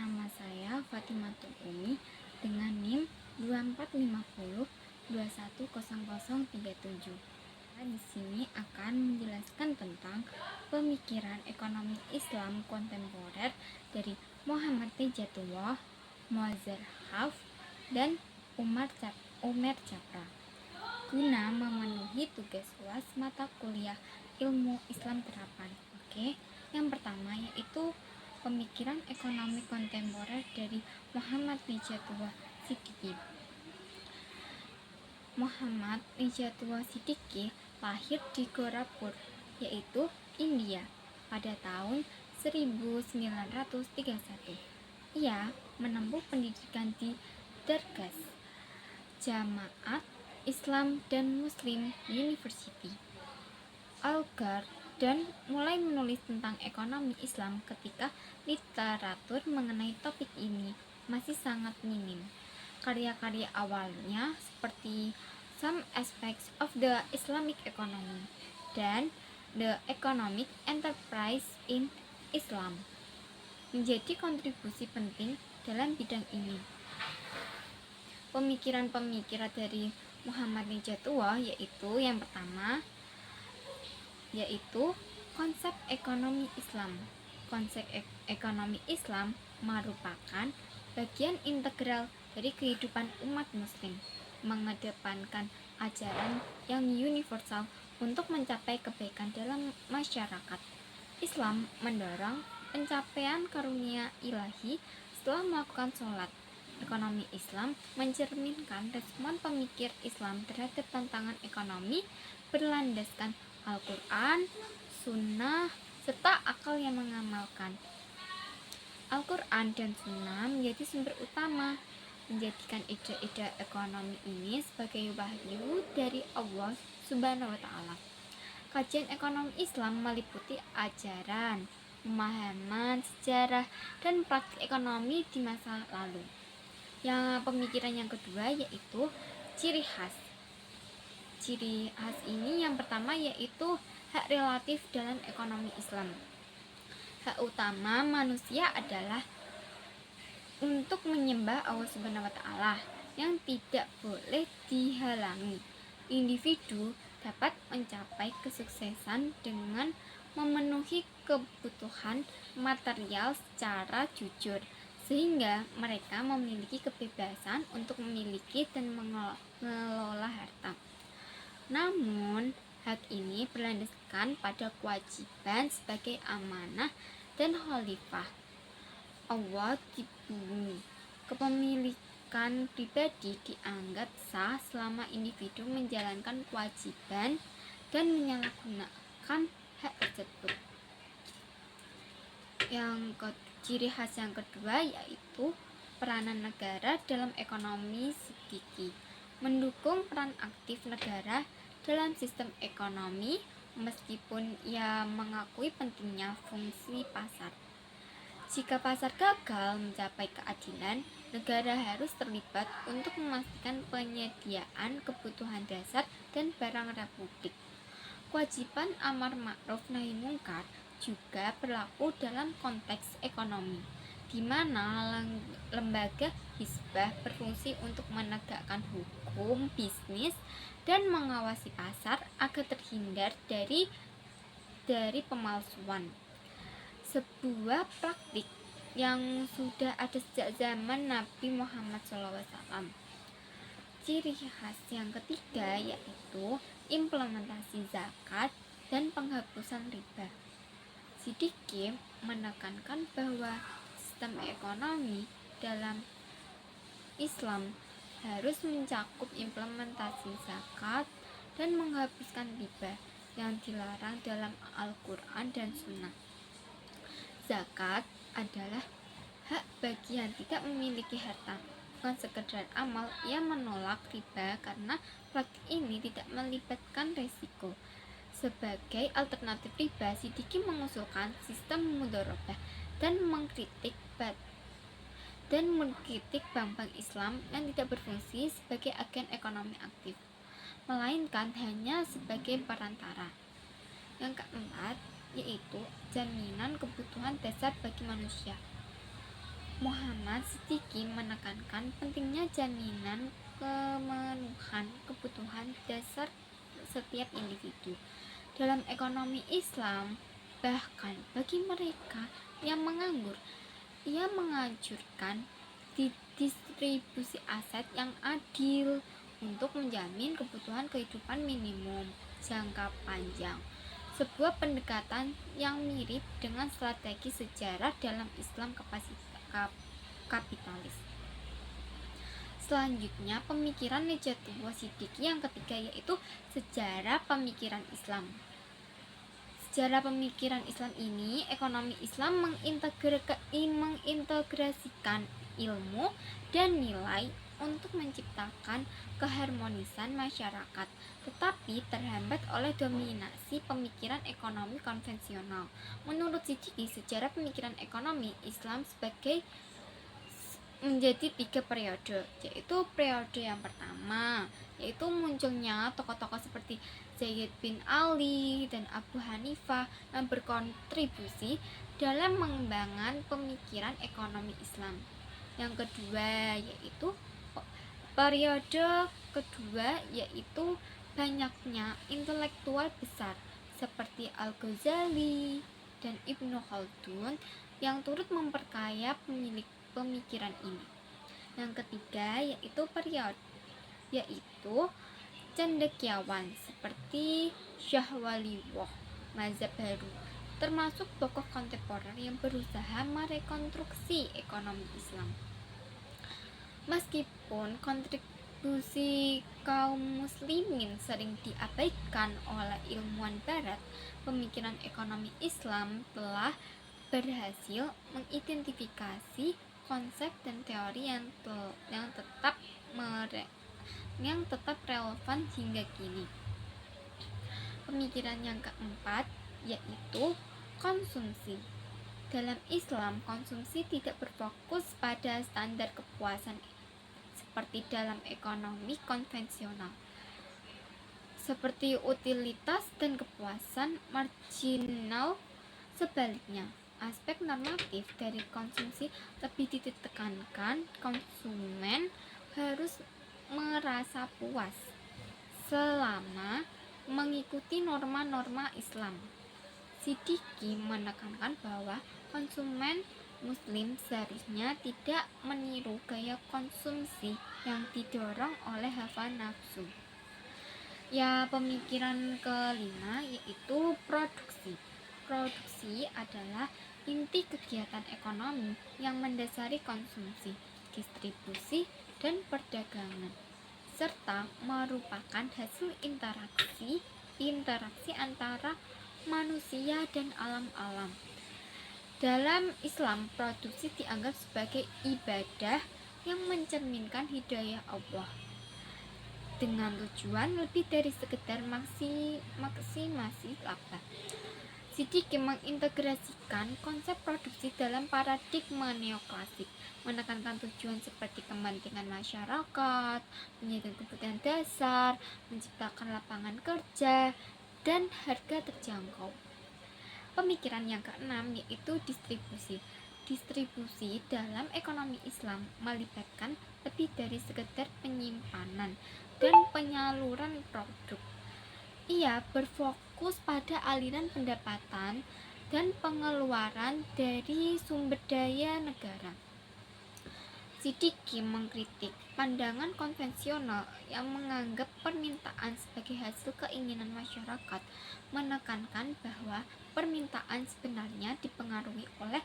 Nama saya Fatimatul Umi dengan NIM 2450210037. Di sini akan menjelaskan tentang pemikiran ekonomi Islam kontemporer dari Muhammad Hijatullah, Moazar Hauf, dan Umar Chapra guna memenuhi tugas UAS mata kuliah ilmu Islam terapan. Yang pertama yaitu pemikiran ekonomi kontemporer dari Muhammad Hijatullah Siddiqi. Muhammad Hijatullah Siddiqi lahir di Gorakhpur, yaitu India, pada tahun 1931. Ia menempuh pendidikan di Dargah Jamaat Islam dan Muslim University, Algar, dan mulai menulis tentang ekonomi Islam ketika literatur mengenai topik ini masih sangat minim. Karya-karya awalnya seperti Some Aspects of the Islamic Economy dan The Economic Enterprise in Islam menjadi kontribusi penting dalam bidang ini. Pemikiran-pemikiran dari Muhammad Hijatullah yaitu yang pertama yaitu konsep ekonomi Islam. Konsep ekonomi Islam merupakan bagian integral dari kehidupan umat muslim, mengedepankan ajaran yang universal untuk mencapai kebaikan dalam masyarakat. Islam mendorong pencapaian karunia ilahi setelah melakukan sholat. Ekonomi Islam mencerminkan respon pemikir Islam terhadap tantangan ekonomi berlandaskan Al-Quran, Sunnah, serta akal yang mengamalkan. Al-Quran dan Sunnah menjadi sumber utama, menjadikan ide-ide ekonomi ini sebagai wahyu dari Allah Subhanahu wa Ta'ala. Kajian ekonomi Islam meliputi ajaran, pemahaman, sejarah, dan praktik ekonomi di masa lalu. Pemikiran yang kedua yaitu ciri khas. Ciri khas ini yang pertama yaitu hak relatif dalam ekonomi Islam. Hak utama manusia adalah untuk menyembah Allah Subhanahu wa Ta'ala yang tidak boleh dihalangi. Individu dapat mencapai kesuksesan dengan memenuhi kebutuhan material secara jujur, sehingga mereka memiliki kebebasan untuk memiliki dan mengelola harta. Namun, hak ini berlandaskan pada kewajiban sebagai amanah dan khalifah Allah di bumi. Kepemilikan pribadi dianggap sah selama individu menjalankan kewajiban dan menyalahgunakan hak tersebut. Ciri khas yang kedua yaitu peranan negara dalam ekonomi Siddiqi. Mendukung peran aktif negara dalam sistem ekonomi meskipun ia mengakui pentingnya fungsi pasar. Jika pasar gagal mencapai keadilan, negara harus terlibat untuk memastikan penyediaan kebutuhan dasar dan barang republik. Kewajiban amar ma'ruf nahi mungkar juga berlaku dalam konteks ekonomi, di mana lembaga hizbah berfungsi untuk menegakkan hukum bisnis dan mengawasi pasar agar terhindar dari pemalsuan. Sebuah praktik yang sudah ada sejak zaman Nabi Muhammad SAW. Ciri khas yang ketiga yaitu implementasi zakat dan penghapusan riba. Siddiqi menekankan bahwa sistem ekonomi dalam Islam harus mencakup implementasi zakat dan menghapuskan riba yang dilarang dalam Al-Quran dan Sunnah. Zakat adalah hak bagi yang tidak memiliki harta, bukan sekedar amal. Ia menolak riba karena praktik ini tidak melibatkan resiko. Sebagai alternatif riba, Siddiqi mengusulkan sistem mudharabah dan mengkritik bank-bank Islam yang tidak berfungsi sebagai agen ekonomi aktif, melainkan hanya sebagai perantara. Yang keempat yaitu jaminan kebutuhan dasar bagi manusia. Muhammad Siddiqui menekankan pentingnya jaminan kemenuhan kebutuhan dasar setiap individu dalam ekonomi Islam. Bahkan bagi mereka yang menganggur, ia menganjurkan distribusi aset yang adil untuk menjamin kebutuhan kehidupan minimum jangka panjang. Sebuah pendekatan yang mirip dengan strategi sejarah dalam Islam kapitalis. Selanjutnya, pemikiran Najatullah Siddiqui yang ketiga, yaitu sejarah pemikiran Islam. Sejarah pemikiran Islam ini, ekonomi Islam mengintegrasikan ilmu dan nilai untuk menciptakan keharmonisan masyarakat, tetapi terhambat oleh dominasi pemikiran ekonomi konvensional. Menurut Siddiqui, sejarah pemikiran ekonomi Islam menjadi 3 periode, yaitu periode yang pertama, yaitu munculnya tokoh-tokoh seperti Zaid bin Ali dan Abu Hanifah yang berkontribusi dalam mengembangkan pemikiran ekonomi Islam. Yang kedua, yaitu periode kedua, yaitu banyaknya intelektual besar seperti Al-Ghazali dan Ibnu Khaldun yang turut memperkaya pemikiran ini. Yang ketiga, yaitu cendekiawan seperti Syah Waliullah mazhab baru, termasuk tokoh kontemporer yang berusaha merekonstruksi ekonomi Islam. Meskipun kontribusi kaum muslimin sering diabaikan oleh ilmuwan barat, pemikiran ekonomi Islam telah berhasil mengidentifikasi konsep dan teori yang tetap relevan hingga kini. Pemikiran yang keempat, yaitu konsumsi. Dalam Islam, konsumsi tidak berfokus pada standar kepuasan seperti dalam ekonomi konvensional, seperti utilitas dan kepuasan marginal. Sebaliknya, aspek normatif dari konsumsi lebih ditekankan. Konsumen harus merasa puas selama mengikuti norma-norma Islam. Siddiqui menekankan bahwa konsumen muslim seharusnya tidak meniru gaya konsumsi yang didorong oleh hawa nafsu. Ya, pemikiran kelima, yaitu produksi. Produksi adalah inti kegiatan ekonomi yang mendasari konsumsi, distribusi, dan perdagangan, serta merupakan hasil interaksi antara manusia dan alam-alam. Dalam Islam, produksi dianggap sebagai ibadah yang mencerminkan hidayah Allah, dengan tujuan lebih dari sekedar maksimasi laba. Siddiqui mengintegrasikan konsep produksi dalam paradigma neoklasik, menekankan tujuan seperti kepentingan masyarakat, menjaga kebutuhan dasar, menciptakan lapangan kerja, dan harga terjangkau. Pemikiran yang keenam, yaitu distribusi. Distribusi dalam ekonomi Islam melibatkan lebih dari sekedar penyimpanan dan penyaluran produk. Ia berfokus pada aliran pendapatan dan pengeluaran dari sumber daya negara. Siddiqui mengkritik pandangan konvensional yang menganggap permintaan sebagai hasil keinginan masyarakat, menekankan bahwa permintaan sebenarnya dipengaruhi oleh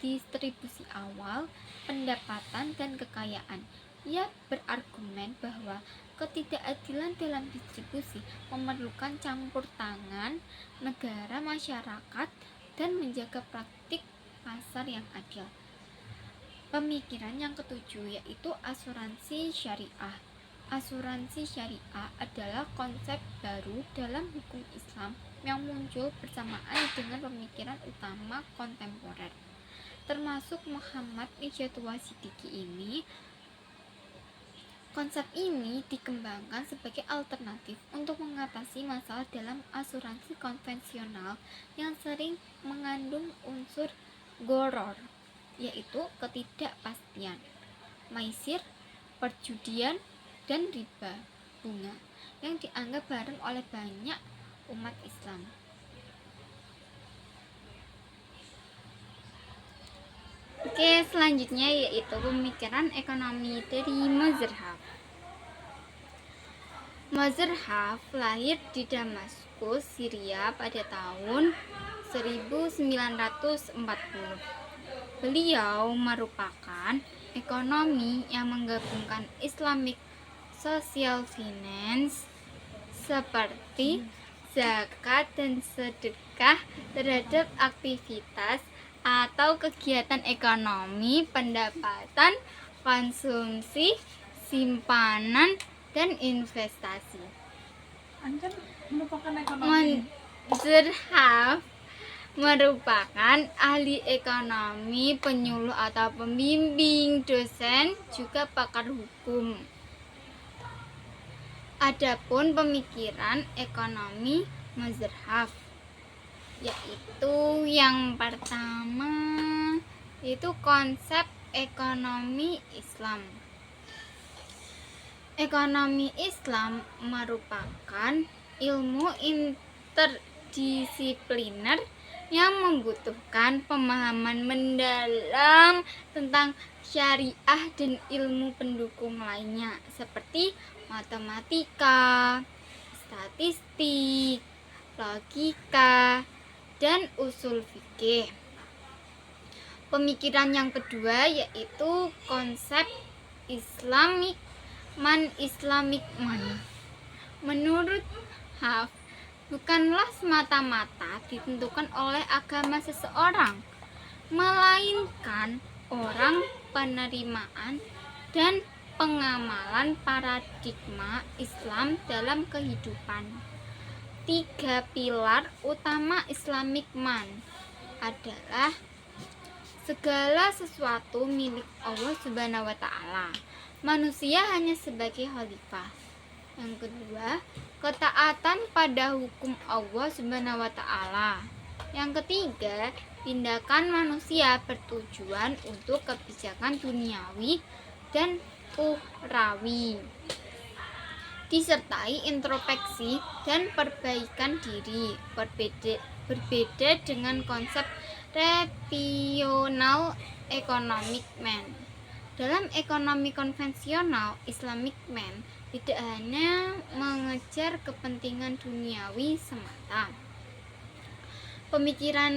distribusi awal, pendapatan, dan kekayaan. Ia berargumen bahwa ketidakadilan dalam distribusi memerlukan campur tangan negara, masyarakat, dan menjaga praktik pasar yang adil. Pemikiran yang ketujuh, yaitu asuransi syariah. Asuransi syariah adalah konsep baru dalam hukum Islam yang muncul bersamaan dengan pemikiran utama kontemporer, termasuk Muhammad Najatullah Siddiqui ini. Konsep ini dikembangkan sebagai alternatif untuk mengatasi masalah dalam asuransi konvensional yang sering mengandung unsur gharar. yaitu ketidakpastian, maisir, perjudian, dan riba bunga yang dianggap haram oleh banyak umat Islam. Oke, selanjutnya yaitu pemikiran ekonomi dari Mazhab. Mazhab lahir di Damaskus, Syria pada tahun 1940. Beliau merupakan ekonomi yang menggabungkan Islamic Social Finance seperti zakat dan sedekah terhadap aktivitas atau kegiatan ekonomi, pendapatan, konsumsi, simpanan, dan investasi. Anjir merupakan ekonomi. Mazhab merupakan ahli ekonomi, penyuluh atau pembimbing, dosen, juga pakar hukum. Adapun pemikiran ekonomi mazhab, yaitu yang pertama itu konsep ekonomi Islam. Ekonomi Islam merupakan ilmu interdisipliner yang membutuhkan pemahaman mendalam tentang syariah dan ilmu pendukung lainnya seperti matematika, statistik, logika, dan usul fikih. Pemikiran yang kedua yaitu konsep Islamic man. Menurut Haf, bukanlah semata-mata ditentukan oleh agama seseorang, melainkan orang, penerimaan, dan pengamalan paradigma Islam dalam kehidupan. 3 pilar utama Islamic man adalah segala sesuatu milik Allah Subhanahu wa Ta'ala. Manusia hanya sebagai khalifah. Yang kedua, ketaatan pada hukum Allah Subhanahu wa Ta'ala. Yang ketiga, tindakan manusia bertujuan untuk kebijakan duniawi dan ukhrawi, disertai introspeksi dan perbaikan diri. Berbeda dengan konsep rational economic man. Dalam ekonomi konvensional, Islamic man tidak hanya mengejar kepentingan duniawi semata. Pemikiran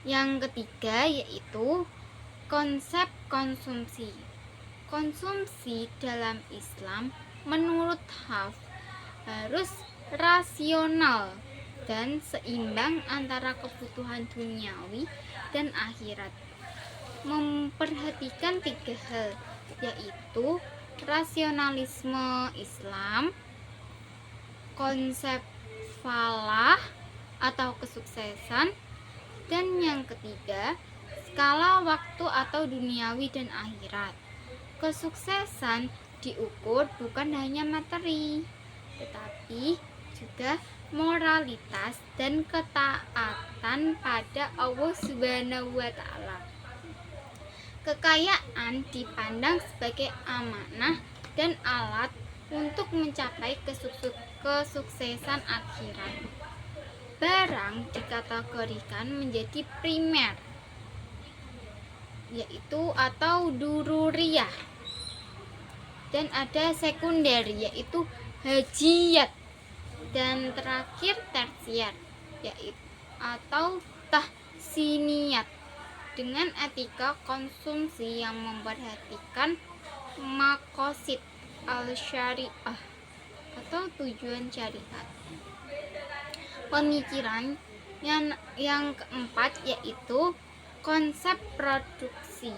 yang ketiga yaitu konsep konsumsi. Konsumsi dalam Islam menurut Haf harus rasional dan seimbang antara kebutuhan duniawi dan akhirat. Memperhatikan 3 hal, yaitu rasionalisme Islam, konsep falah atau kesuksesan, dan yang ketiga, skala waktu atau duniawi dan akhirat. Kesuksesan diukur bukan hanya materi, tetapi juga moralitas dan ketaatan pada Allah Subhanahu wa Ta'ala. Kekayaan dipandang sebagai amanah dan alat untuk mencapai kesuksesan akhirat. Barang dikategorikan menjadi primer, yaitu atau dururiyah, dan ada sekunder yaitu hajiyat, dan terakhir tersier yaitu atau tahsiniyat, dengan etika konsumsi yang memperhatikan maqasid al-syariah atau tujuan syariat. Pemikiran yang keempat yaitu konsep produksi.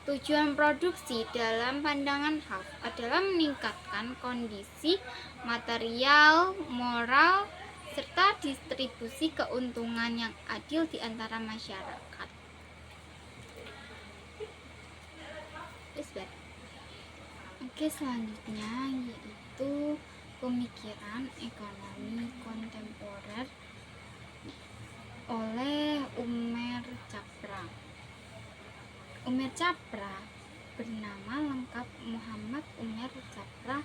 Tujuan produksi dalam pandangan Haf adalah meningkatkan kondisi material, moral, serta distribusi keuntungan yang adil di antara masyarakat. Oke, selanjutnya yaitu pemikiran ekonomi kontemporer oleh Umer Capra. Umair Capra bernama lengkap Muhammad Umair Capra.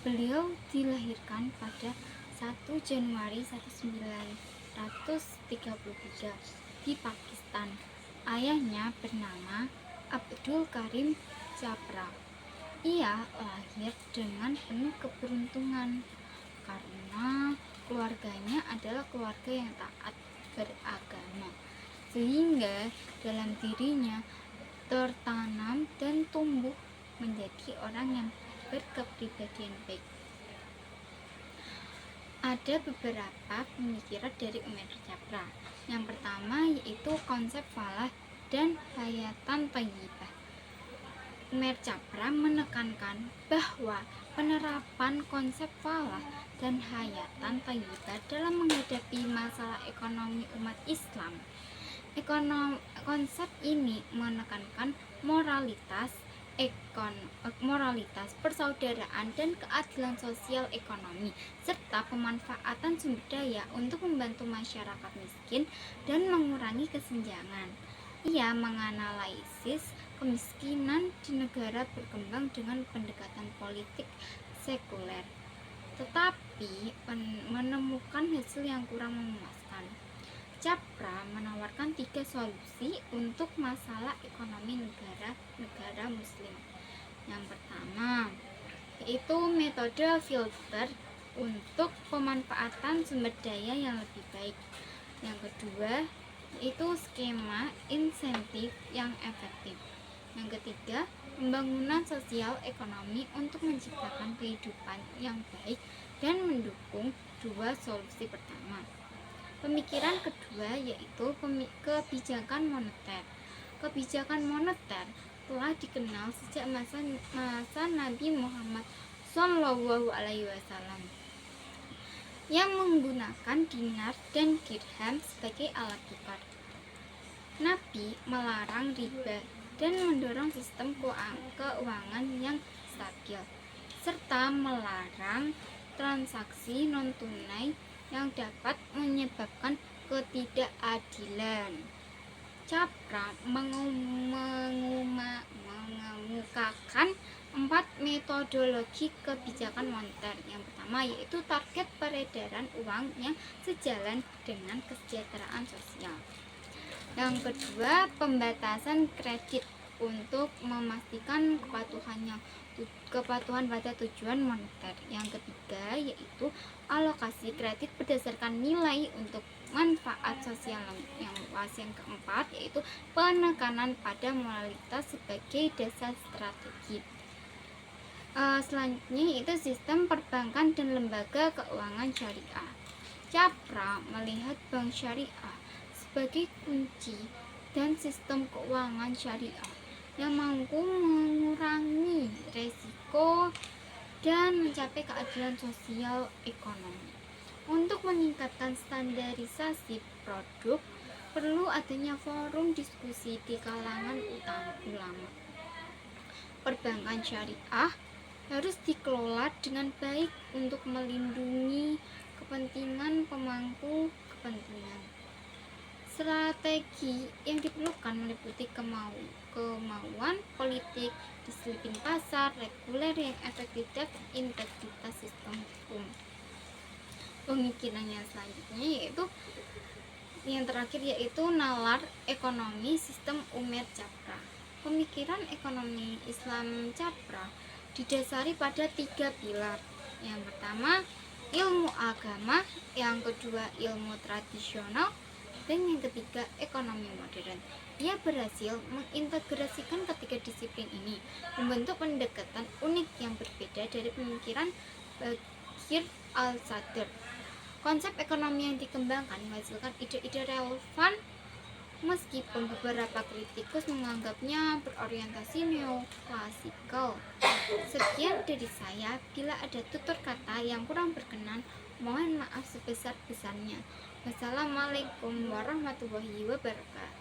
Beliau dilahirkan pada 1 Januari 1933 di Pakistan. Ayahnya bernama Abdul Karim Capra. Ia lahir dengan penuh keberuntungan karena keluarganya adalah keluarga yang taat beragama, sehingga dalam dirinya tertanam dan tumbuh menjadi orang yang berkepribadian baik. Ada beberapa pemikiran dari Umair Capra. Yang pertama yaitu konsep falah dan hayatan thayyibah. Umair Capra menekankan bahwa penerapan konsep falah dan hayatan thayyibah dalam menghadapi masalah ekonomi umat Islam. Konsep ini menekankan moralitas, persaudaraan dan keadilan sosial ekonomi, serta pemanfaatan sumber daya untuk membantu masyarakat miskin dan mengurangi kesenjangan. Ia menganalisis kemiskinan di negara berkembang dengan pendekatan politik sekuler, tetapi menemukan hasil yang kurang memuaskan. Capra menawarkan 3 solusi untuk masalah ekonomi negara muslim. Yang pertama yaitu metode filter untuk pemanfaatan sumber daya yang lebih baik. Yang kedua yaitu skema insentif yang efektif. Yang ketiga, pembangunan sosial ekonomi untuk menciptakan kehidupan yang baik dan mendukung 2 solusi pertama. Pemikiran kedua yaitu kebijakan moneter. Kebijakan moneter telah dikenal sejak masa Nabi Muhammad SAW yang menggunakan dinar dan dirham sebagai alat tukar. Nabi melarang riba dan mendorong sistem keuangan yang stabil, serta melarang transaksi non-tunai yang dapat menyebabkan ketidakadilan. Capra mengemukakan 4 metodologi kebijakan moneter. Yang pertama yaitu target peredaran uang yang sejalan dengan kesejahteraan sosial. Yang kedua, pembatasan kredit untuk memastikan kepatuhan pada tujuan moneter. Yang ketiga yaitu alokasi kredit berdasarkan nilai untuk manfaat sosial yang luas. Yang keempat yaitu penekanan pada moralitas sebagai dasar strategi. Selanjutnya yaitu sistem perbankan dan lembaga keuangan syariah. Capra melihat bank syariah sebagai kunci dan sistem keuangan syariah yang mampu mengurangi resiko dan mencapai keadilan sosial ekonomi. Untuk meningkatkan standarisasi produk, perlu adanya forum diskusi di kalangan ulama. Perbankan syariah harus dikelola dengan baik untuk melindungi kepentingan pemangku kepentingan. Strategi yang diperlukan meliputi kemauan politik, disiplin pasar, reguler yang efektif, dan integritas sistem hukum. Pemikiran yang selanjutnya yaitu yang terakhir yaitu nalar ekonomi sistem Umair Capra. Pemikiran ekonomi Islam Capra didasari pada 3 pilar. Yang pertama ilmu agama, yang kedua ilmu tradisional, dan yang ketiga ekonomi modern. Ia berhasil mengintegrasikan ketiga disiplin ini, membentuk pendekatan unik yang berbeda dari pemikiran Bashir al-Sadr. Konsep ekonomi yang dikembangkan menghasilkan ide-ide relevan meskipun beberapa kritikus menganggapnya berorientasi neoklasikal. Sekian dari saya. Bila ada tutur kata yang kurang berkenan, mohon maaf sebesar-besarnya. Wassalamualaikum warahmatullahi wabarakatuh.